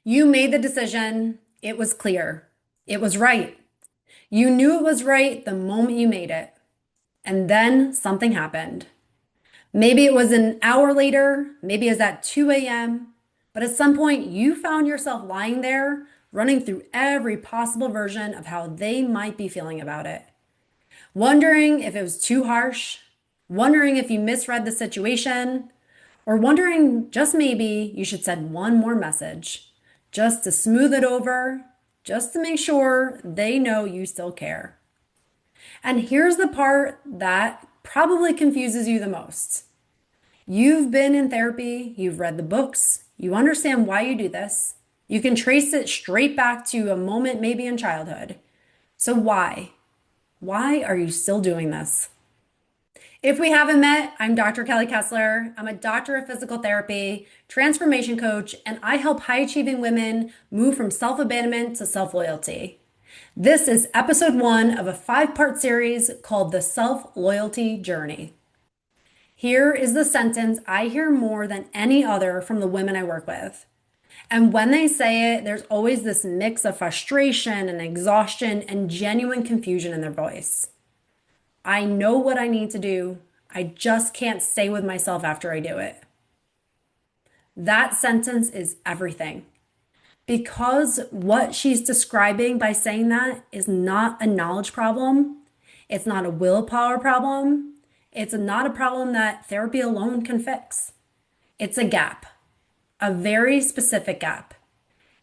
You made the decision. It was clear. It was right. You knew it was right the moment you made it. And then something happened. Maybe it was an hour later, maybe it was at 2 a.m., but at some point you found yourself lying there, running through every possible version of how they might be feeling about it. Wondering if it was too harsh, wondering if you misread the situation, or wondering just maybe you should send one more message just to smooth it over, just to make sure they know you still care. And here's the part that probably confuses you the most. You've been in therapy, you've read the books, you understand why you do this. You can trace it straight back to a moment maybe in childhood. So why? Why are you still doing this? If we haven't met, I'm Dr. Kelly Kessler. I'm a doctor of physical therapy, transformation coach, and I help high achieving women move from self abandonment to self loyalty. This is episode 1 of a 5-part series called The Self Loyalty Journey. Here is the sentence I hear more than any other from the women I work with. And when they say it, there's always this mix of frustration and exhaustion and genuine confusion in their voice. I know what I need to do. I just can't stay with myself after I do it. That sentence is everything. Because what she's describing by saying that is not a knowledge problem. It's not a willpower problem. It's not a problem that therapy alone can fix. It's a gap, a very specific gap.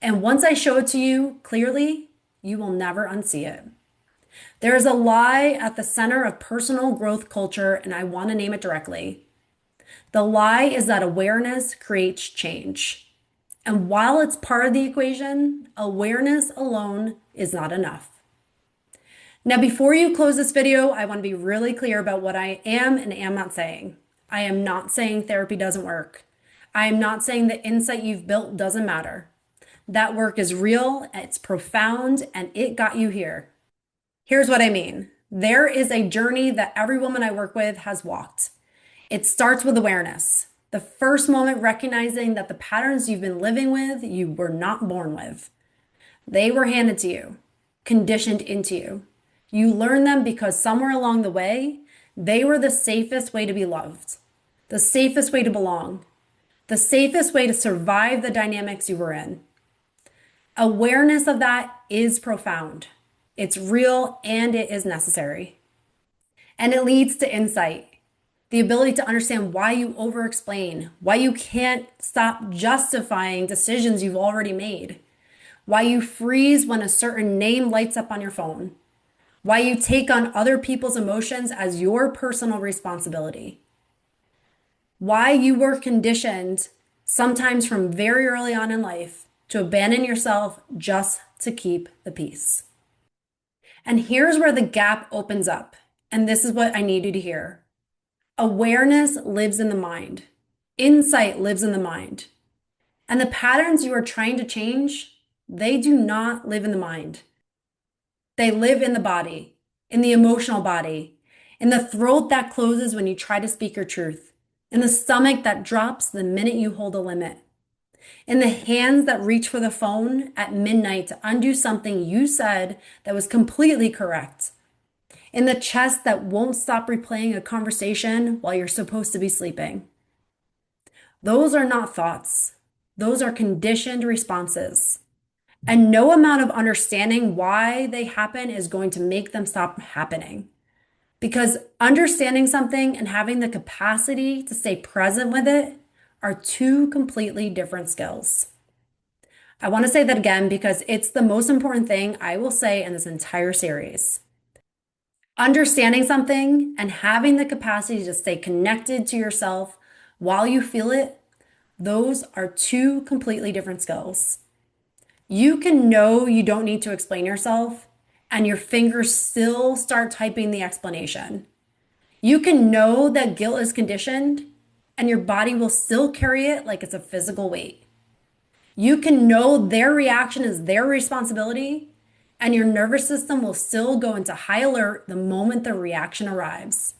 And once I show it to you clearly, you will never unsee it. There is a lie at the center of personal growth culture, and I want to name it directly. The lie is that awareness creates change. And while it's part of the equation, awareness alone is not enough. Now, before you close this video, I want to be really clear about what I am and am not saying. I am not saying therapy doesn't work. I am not saying the insight you've built doesn't matter. That work is real, it's profound, and it got you here. Here's what I mean. There is a journey that every woman I work with has walked. It starts with awareness. The first moment recognizing that the patterns you've been living with, you were not born with. They were handed to you, conditioned into you. You learned them because somewhere along the way, they were the safest way to be loved, the safest way to belong, the safest way to survive the dynamics you were in. Awareness of that is profound. It's real and it is necessary. And it leads to insight, the ability to understand why you over-explain, why you can't stop justifying decisions you've already made, why you freeze when a certain name lights up on your phone, why you take on other people's emotions as your personal responsibility, why you were conditioned, sometimes from very early on in life, to abandon yourself just to keep the peace. And here's where the gap opens up. And this is what I need you to hear. Awareness lives in the mind. Insight lives in the mind. And the patterns you are trying to change, they do not live in the mind. They live in the body, in the emotional body, in the throat that closes when you try to speak your truth, in the stomach that drops the minute you hold a limit, in the hands that reach for the phone at midnight to undo something you said that was completely correct, in the chest that won't stop replaying a conversation while you're supposed to be sleeping. Those are not thoughts. Those are conditioned responses. And no amount of understanding why they happen is going to make them stop happening. Because understanding something and having the capacity to stay present with it are two completely different skills. I want to say that again because it's the most important thing I will say in this entire series. Understanding something and having the capacity to stay connected to yourself while you feel it, those are two completely different skills. You can know you don't need to explain yourself, and your fingers still start typing the explanation. You can know that guilt is conditioned, and your body will still carry it like it's a physical weight. You can know their reaction is their responsibility, and your nervous system will still go into high alert the moment the reaction arrives.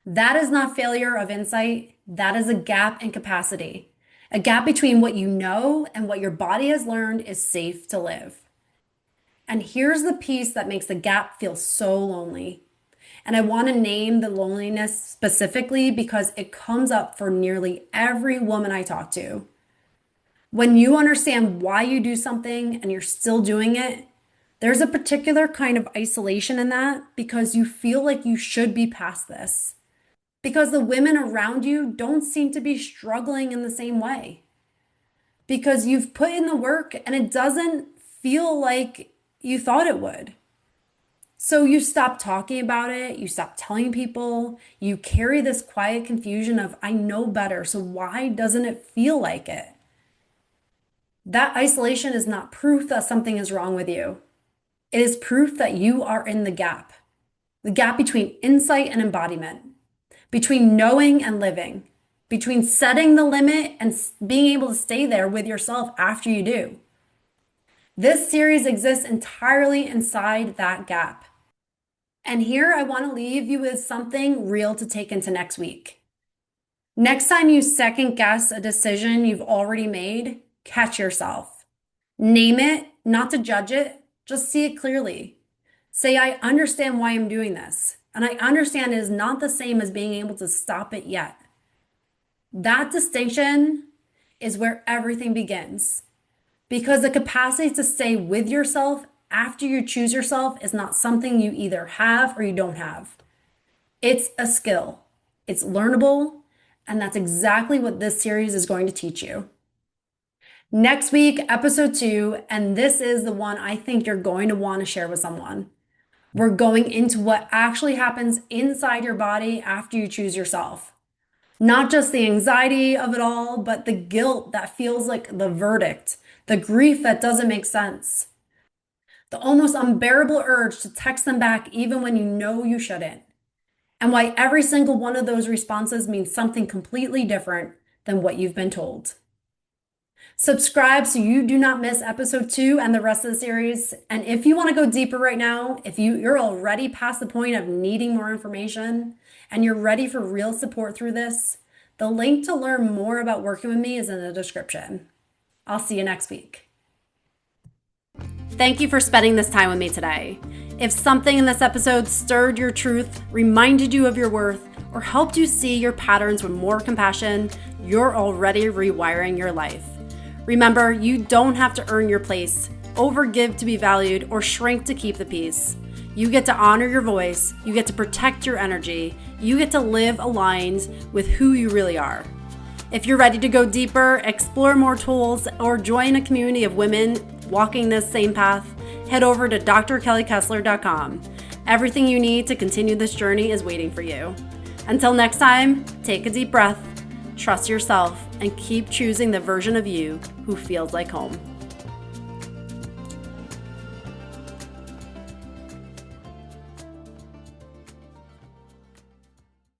That is not failure of insight. That is a gap in capacity. A gap between what you know and what your body has learned is safe to live. And here's the piece that makes the gap feel so lonely. And I want to name the loneliness specifically because it comes up for nearly every woman I talk to. When you understand why you do something and you're still doing it, there's a particular kind of isolation in that because you feel like you should be past this. Because the women around you don't seem to be struggling in the same way. Because you've put in the work and it doesn't feel like you thought it would. So you stop talking about it, you stop telling people, you carry this quiet confusion of, I know better, so why doesn't it feel like it? That isolation is not proof that something is wrong with you. It is proof that you are in the gap between insight and embodiment, between knowing and living, between setting the limit and being able to stay there with yourself after you do. This series exists entirely inside that gap. And here I want to leave you with something real to take into next week. Next time you second guess a decision you've already made, catch yourself. Name it, not to judge it, just see it clearly. Say, I understand why I'm doing this, and I understand it is not the same as being able to stop it yet. That distinction is where everything begins. Because the capacity to stay with yourself after you choose yourself is not something you either have or you don't have. It's a skill. It's learnable, and that's exactly what this series is going to teach you. Next week, episode 2, and this is the one I think you're going to want to share with someone. We're going into what actually happens inside your body after you choose yourself. Not just the anxiety of it all, but the guilt that feels like the verdict, the grief that doesn't make sense, the almost unbearable urge to text them back even when you know you shouldn't, and why every single one of those responses means something completely different than what you've been told. Subscribe so you do not miss episode 2 and the rest of the series. And if you want to go deeper right now, if you're already past the point of needing more information and you're ready for real support through this, the link to learn more about working with me is in the description. I'll see you next week. Thank you for spending this time with me today. If something in this episode stirred your truth, reminded you of your worth, or helped you see your patterns with more compassion, you're already rewiring your life. Remember, you don't have to earn your place, overgive to be valued, or shrink to keep the peace. You get to honor your voice, you get to protect your energy, you get to live aligned with who you really are. If you're ready to go deeper, explore more tools, or join a community of women walking this same path, head over to drkellykessler.com. Everything you need to continue this journey is waiting for you. Until next time, take a deep breath, trust yourself, and keep choosing the version of you who feels like home.